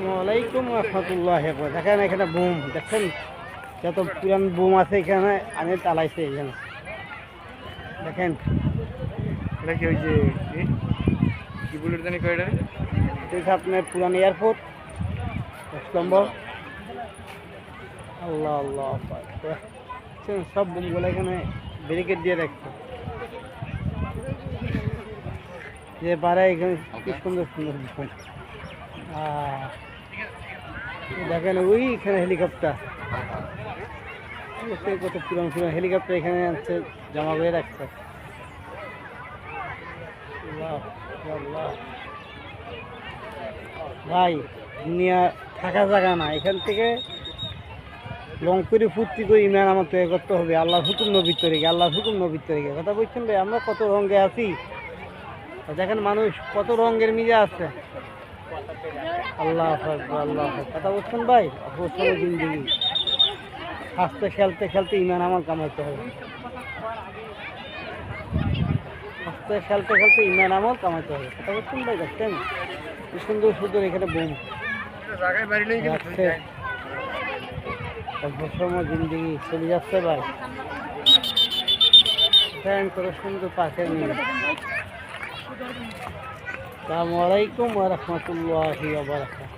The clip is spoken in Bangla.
আসসালামাইকুম রহমতুল্লাহ। দেখেন এখানে বুম দেখছেন, যত পুরান বুম আছে এখানে আনে চালাইছে এখানে। দেখেন এটা কি ওই যে কি বুলেট জানি কয়টা? এটা আপনার পুরান এয়ারপোর্ট স্তম্ভ। আল্লাহ আল্লাহ দেখছেন, সব বুমগুলো এখানে ব্যারিকেড দিয়ে রাখছে, যে পারে এখানে কি সুন্দর সুন্দর বুম। দেখেন ওইখানে হেলিকপ্টার, কত পুরান পুরান হেলিকপ্টার এখানে আছে, জমা করে রাখছে। আল্লাহ আল্লাহ ভাই, দুনিয়া থাকা জায়গা না, এখান থেকে লং করে ফুর্তি করে ইমান আমার তৈরি করতে হবে। আল্লাহর হুকুম নবীর তরিকে, আল্লাহর হুকুম নবীর তরিকে। কথা বলছেন ভাই, আমরা কত রঙে আছি, দেখেন মানুষ কত রঙের মিজে আছে। আল্লাহ আল্লাহ, কথা বলছেন ভাই, অবশ্যই জিন্দগি হাসতে খেলতে খেলতে ইমান আমার কামাইতে হবে। হাসতে খেলতে খেলতে ইমান আমল কামাইতে হবে। কথা বলছেন ভাই, দেখছেন কি সুন্দর সুন্দর এখানে বুম রাখছে। অল্প সময় জিন্দগি চলে যাচ্ছে ভাই, কত সুন্দর পাখের নিয়ে। আসসালামু আলাইকুম ওয়া রাহমাতুল্লাহি ওয়া বারাকাতুহু।